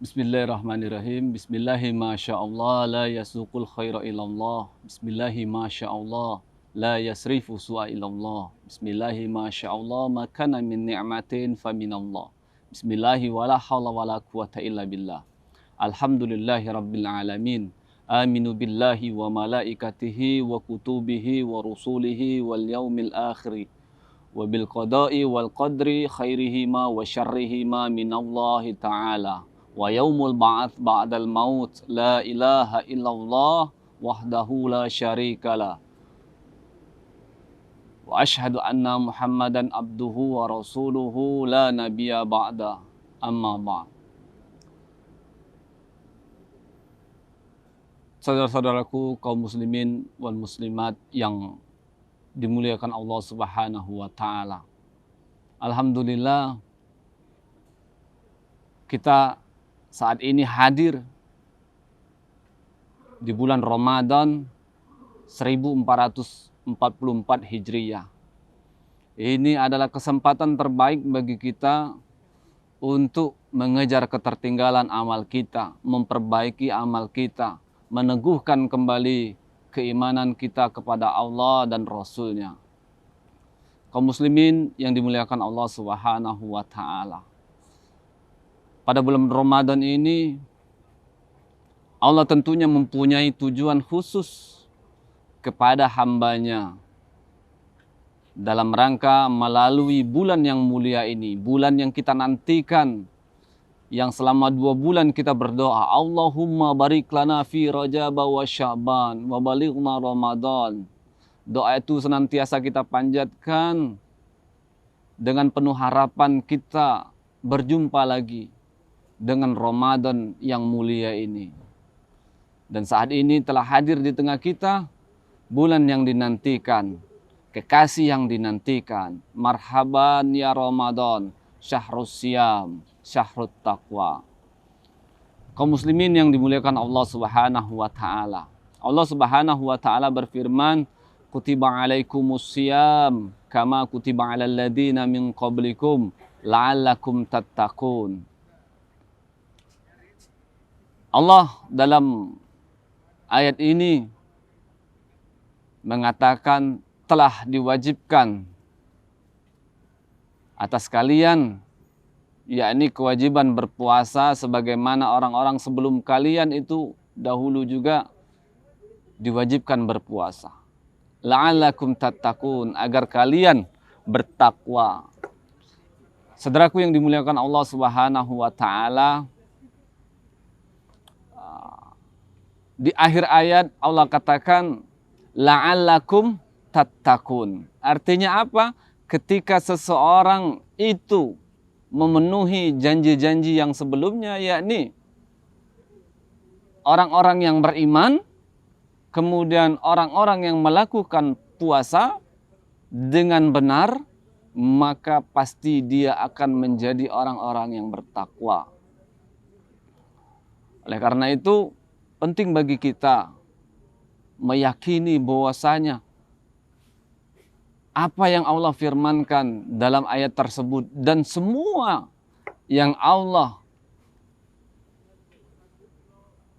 Bismillahirrahmanirrahim. Bismillahi masyaallah la yasuqul khaira illallah. Bismillahi masyaallah la yasrifu su'a illallah. Bismillahi masyaallah ma kana min ni'matin faminallah. Bismillahi wala haula wala quwata illa billah. Alhamdulillahi rabbil alamin. Aminu billahi wa malaikatihi wa kutubihi wa rusulihi wal yaumil akhir. Wa bil qada'i wal qadri khairihi ma wa syarrihi ma minallahi ta'ala. Wa yaumul ba'ats ba'dal maut la ilaha illallah wahdahu la syarikalah. Wa ashhadu anna Muhammadan abduhu wa rasuluhu la nabiyya ba'da. Amma ba'd. Saudara-saudaraku kaum muslimin wal muslimat yang dimuliakan Allah Subhanahu wa taala. Alhamdulillah kita saat ini hadir di bulan Ramadan 1444 Hijriyah. Ini adalah kesempatan terbaik bagi kita untuk mengejar ketertinggalan amal kita, memperbaiki amal kita, meneguhkan kembali keimanan kita kepada Allah dan Rasul-Nya. Kaum muslimin yang dimuliakan Allah Subhanahu wa taala. Pada bulan Ramadan ini Allah tentunya mempunyai tujuan khusus kepada hambanya dalam rangka melalui bulan yang mulia ini, bulan yang kita nantikan, yang selama 2 bulan kita berdoa, Allahumma barik lana fi Rajab wa Sya'ban wa balighna Ramadan. Doa itu senantiasa kita panjatkan dengan penuh harapan kita berjumpa lagi dengan Ramadan yang mulia ini. Dan saat ini telah hadir di tengah kita bulan yang dinantikan, kekasih yang dinantikan. Marhaban ya Ramadan, syahrus siyam, syahrut taqwa. Kaum muslimin yang dimuliakan Allah Subhanahu wa taala. Allah Subhanahu wa taala berfirman, kutiba alaikumus siyam kama kutiba alal ladina min qablikum la'allakum tattaqun. Allah dalam ayat ini mengatakan telah diwajibkan atas kalian, yakni kewajiban berpuasa sebagaimana orang-orang sebelum kalian itu dahulu juga diwajibkan berpuasa. La'allakum tattaqun, agar kalian bertakwa. Saudaraku yang dimuliakan Allah Subhanahu wa taala, di akhir ayat Allah katakan la'allakum tattaqun. Artinya apa? Ketika seseorang itu memenuhi janji-janji yang sebelumnya, yakni orang-orang yang beriman, kemudian orang-orang yang melakukan puasa dengan benar, maka pasti dia akan menjadi orang-orang yang bertakwa. Oleh karena itu penting bagi kita meyakini bahwasanya apa yang Allah firmankan dalam ayat tersebut dan semua yang Allah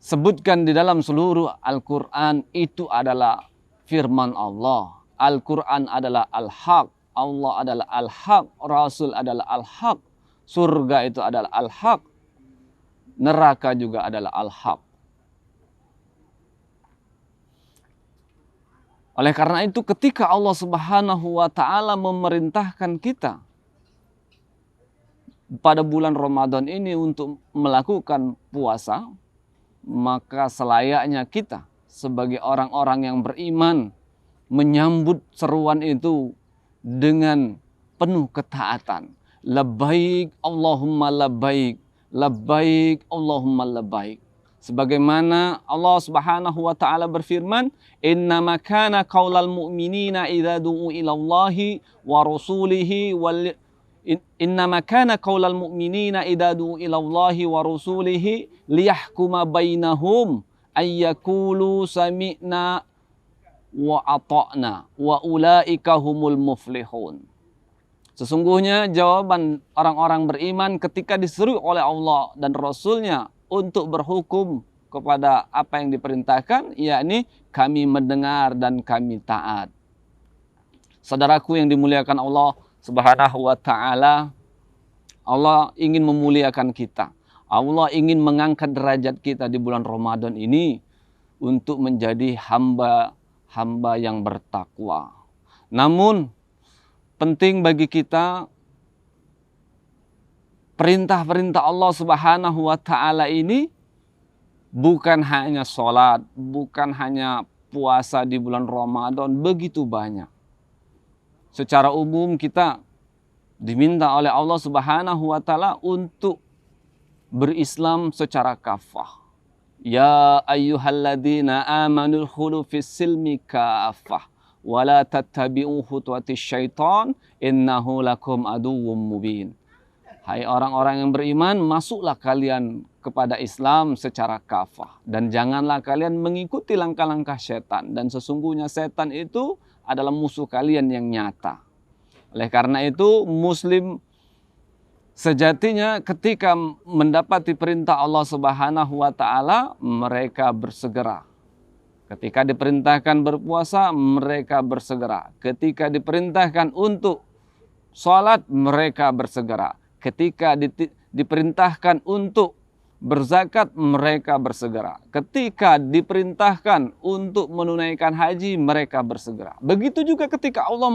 sebutkan di dalam seluruh Al-Quran itu adalah firman Allah. Al-Quran adalah Al-Haq, Allah adalah Al-Haq, Rasul adalah Al-Haq, surga itu adalah Al-Haq, neraka juga adalah Al-Haq. Oleh karena itu ketika Allah Subhanahu wa taala memerintahkan kita pada bulan Ramadan ini untuk melakukan puasa, maka selayaknya kita sebagai orang-orang yang beriman menyambut seruan itu dengan penuh ketaatan. Labbaik Allahumma labbaik, labbaik Allahumma labbaik. Sebagaimana Allah Subhanahu wa taala berfirman, "Innama kana qaulal mu'minina idza du'u ila Allahi wa rasulihi wal innama kana qaulal mu'minina idza du'u ila Allahi wa rasulihi liyahkuma bainahum ay yaqulu sami'na wa ata'na wa ulaika humul muflihun." Sesungguhnya jawaban orang-orang beriman ketika diseru oleh Allah dan Rasul-Nya untuk berhukum kepada apa yang diperintahkan, yakni kami mendengar dan kami taat. Saudaraku yang dimuliakan Allah Subhanahu wa taala, Allah ingin memuliakan kita. Allah ingin mengangkat derajat kita di bulan Ramadan ini untuk menjadi hamba yang bertakwa. Namun penting bagi kita perintah-perintah Allah Subhanahu wa taala ini bukan hanya sholat, bukan hanya puasa di bulan Ramadan, begitu banyak. Secara umum kita diminta oleh Allah Subhanahu wa taala untuk berislam secara kafah. Ya ayyuhalladzina amanu khulu fis silmi kafah wa la tattabi'u khutuwatis syaitan innahu lakum aduwwum mubin. Hai orang-orang yang beriman, masuklah kalian kepada Islam secara kafah. Dan janganlah kalian mengikuti langkah-langkah setan. Dan sesungguhnya setan itu adalah musuh kalian yang nyata. Oleh karena itu, Muslim sejatinya ketika mendapati perintah Allah Subhanahu wa taala, mereka bersegera. Ketika diperintahkan berpuasa, mereka bersegera. Ketika diperintahkan untuk sholat, mereka bersegera. Ketika diperintahkan untuk berzakat, mereka bersegera. Ketika diperintahkan untuk menunaikan haji, mereka bersegera. Begitu juga ketika Allah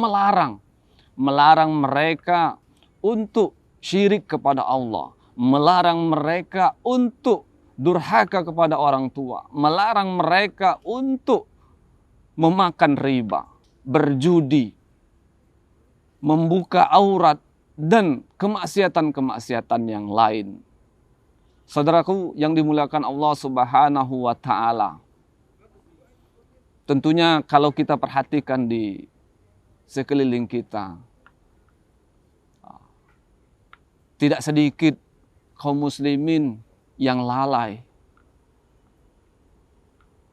melarang mereka untuk syirik kepada Allah, melarang mereka untuk durhaka kepada orang tua, melarang mereka untuk memakan riba, berjudi, membuka aurat, dan kemaksiatan-kemaksiatan yang lain. Saudaraku yang dimuliakan Allah Subhanahu wa taala, tentunya kalau kita perhatikan di sekeliling kita, tidak sedikit kaum muslimin yang lalai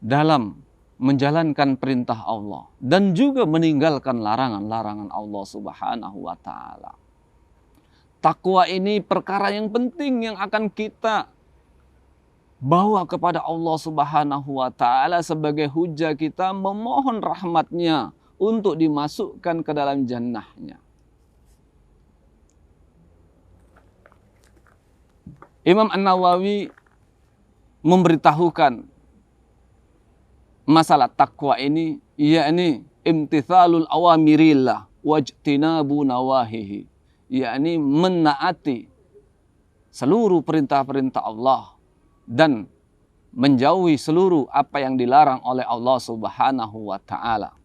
dalam menjalankan perintah Allah dan juga meninggalkan larangan-larangan Allah Subhanahu wa taala. Takwa ini perkara yang penting yang akan kita bawa kepada Allah Subhanahu wa taala sebagai hujah kita memohon rahmatnya untuk dimasukkan ke dalam jannahnya. Imam An-Nawawi memberitahukan masalah takwa ini, yakni imtithalul awamirillah wajtinabu nawahihi, yakni menaati seluruh perintah-perintah Allah dan menjauhi seluruh apa yang dilarang oleh Allah Subhanahu wa taala.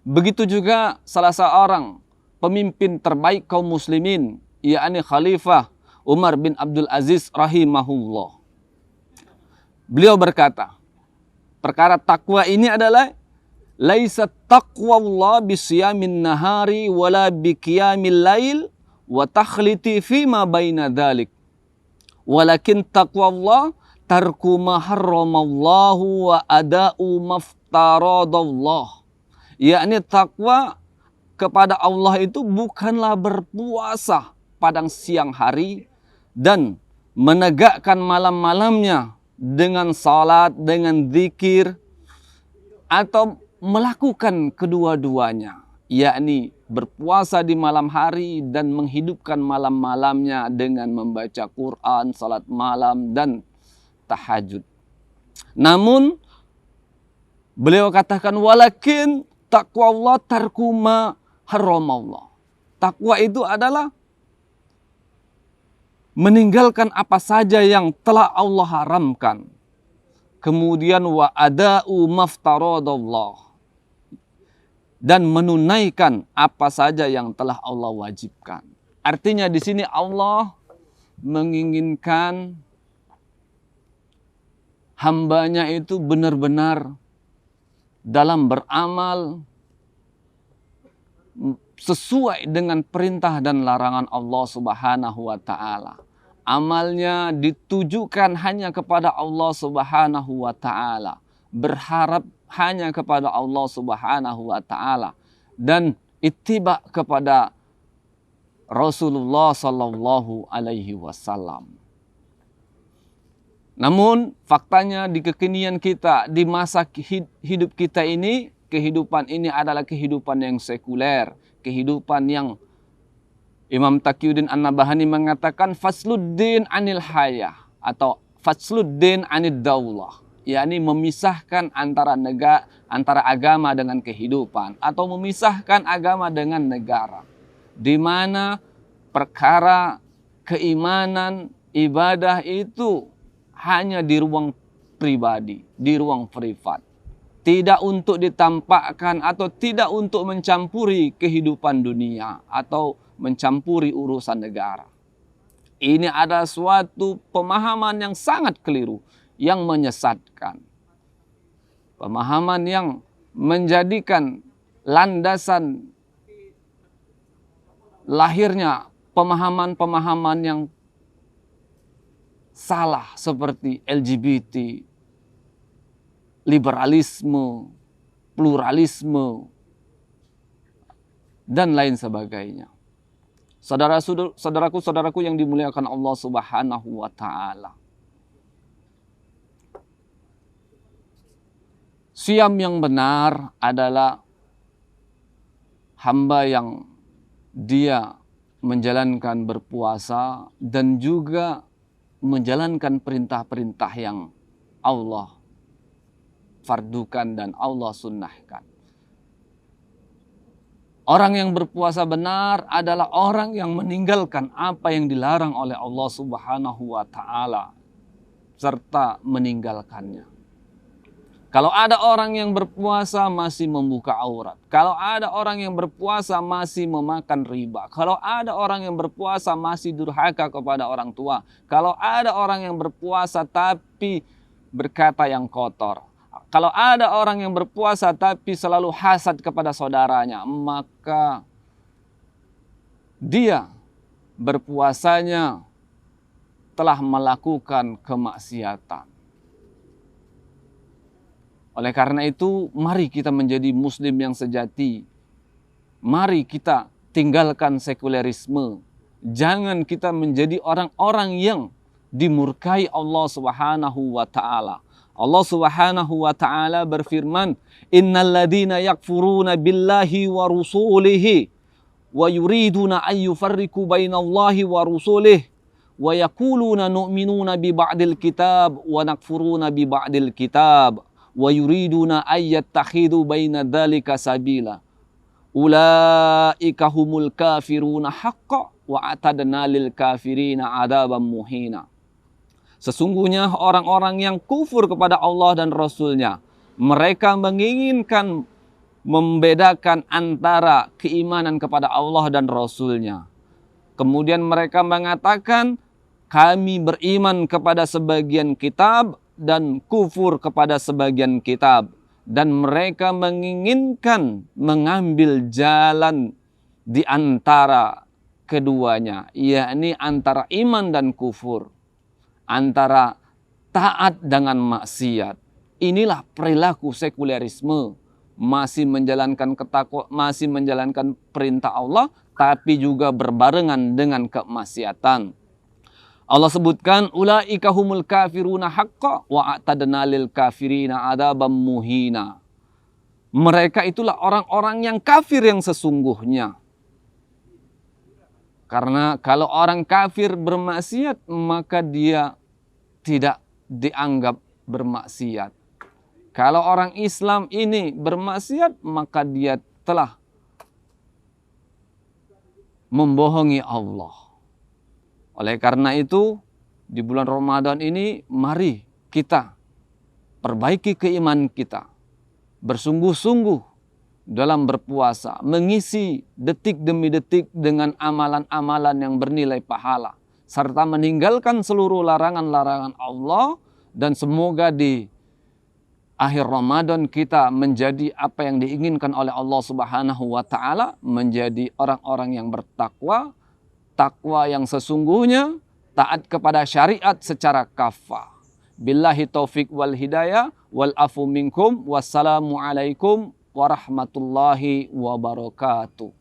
Begitu juga salah seorang pemimpin terbaik kaum muslimin, yakni Khalifah Umar bin Abdul Aziz rahimahullah. Beliau berkata, perkara takwa ini adalah laisa taqwallah bisiyamin nahari wala biqiyamil lail wa takhliti fima baina dzalik. Walakin taqwallah tarku ma harramallahu wa ada'u maftaradallah. Yakni takwa kepada Allah itu bukanlah berpuasa pada siang hari dan menegakkan malam-malamnya dengan salat, dengan zikir, atau melakukan kedua-duanya, yakni berpuasa di malam hari dan menghidupkan malam-malamnya dengan membaca Quran, salat malam, dan tahajud. Namun beliau katakan walakin taqwa Allah tarku ma haramallah. Takwa itu adalah meninggalkan apa saja yang telah Allah haramkan. Kemudian wa ada'u maftaradallah, dan menunaikan apa saja yang telah Allah wajibkan. Artinya di sini Allah menginginkan hambanya itu benar-benar dalam beramal sesuai dengan perintah dan larangan Allah Subhanahu wa taala. Amalnya ditujukan hanya kepada Allah Subhanahu wa taala, berharap hanya kepada Allah Subhanahu wa taala, dan ittiba kepada Rasulullah sallallahu alaihi wasallam. Namun faktanya di kekinian kita, di masa hidup kita ini, kehidupan ini adalah kehidupan yang sekuler, kehidupan yang Imam Taqiyuddin An-Nabhani mengatakan fasluddin anil hayah atau fasluddin anid daulah, yakni memisahkan antara agama dengan kehidupan atau memisahkan agama dengan negara, di mana perkara keimanan, ibadah itu hanya di ruang pribadi, di ruang privat. Tidak untuk ditampakkan atau tidak untuk mencampuri kehidupan dunia atau mencampuri urusan negara. Ini adalah suatu pemahaman yang sangat keliru, yang menyesatkan. Pemahaman yang menjadikan landasan lahirnya pemahaman-pemahaman yang salah seperti LGBT, liberalisme, pluralisme, dan lain sebagainya. Saudaraku yang dimuliakan Allah Subhanahu wa Ta'ala. Siam yang benar adalah hamba yang dia menjalankan berpuasa dan juga menjalankan perintah-perintah yang Allah fardukan dan Allah sunnahkan. Orang yang berpuasa benar adalah orang yang meninggalkan apa yang dilarang oleh Allah Subhanahu wa Ta'ala serta meninggalkannya. Kalau ada orang yang berpuasa masih membuka aurat, kalau ada orang yang berpuasa masih memakan riba, kalau ada orang yang berpuasa masih durhaka kepada orang tua, kalau ada orang yang berpuasa tapi berkata yang kotor, kalau ada orang yang berpuasa tapi selalu hasad kepada saudaranya, maka dia berpuasanya telah melakukan kemaksiatan. Oleh karena itu, mari kita menjadi muslim yang sejati. Mari kita tinggalkan sekulerisme. Jangan kita menjadi orang-orang yang dimurkai Allah Subhanahu wa Ta'ala. Allah Subhanahu wa Ta'ala berfirman, "Innal ladzina yakfuruna billahi wa rusulihi wa yuriduna an yufarriqu bainallahi wa rusulihi wa yaquluna nu'minuna bi ba'dil kitab wa nakfuruna bi ba'dil kitab wa yuriduna ayyattakhidhu baina dzalika sabila ulaika humul kafiruna haqqan wa atadna lil kafirina adaban muhina." Sesungguhnya orang-orang yang kufur kepada Allah dan Rasul-Nya, mereka menginginkan membedakan antara keimanan kepada Allah dan Rasul-Nya. Kemudian mereka mengatakan, kami beriman kepada sebagian kitab dan kufur kepada sebagian kitab. Dan mereka menginginkan mengambil jalan di antara keduanya, yakni antara iman dan kufur, antara taat dengan maksiat. Inilah perilaku sekulerisme, masih menjalankan perintah Allah tapi juga berbarengan dengan kemaksiatan. Allah sebutkan ulaika humul kafiruna haqqan wa a'tadna lil kafirina adaban muhina. Mereka itulah orang-orang yang kafir yang sesungguhnya. Karena kalau orang kafir bermaksiat, maka dia tidak dianggap bermaksiat. Kalau orang Islam ini bermaksiat, maka dia telah membohongi Allah. Oleh karena itu, di bulan Ramadan ini, mari kita perbaiki keimanan kita. Bersungguh-sungguh dalam berpuasa, mengisi detik demi detik dengan amalan-amalan yang bernilai pahala, serta meninggalkan seluruh larangan-larangan Allah, dan semoga di akhir Ramadan kita menjadi apa yang diinginkan oleh Allah Subhanahu wa Ta'ala, menjadi orang-orang yang bertakwa, takwa yang sesungguhnya, taat kepada syariat secara kafah. Billahi taufik wal hidayah wal afu minkum. Wassalamualaikum warahmatullahi wabarakatuh.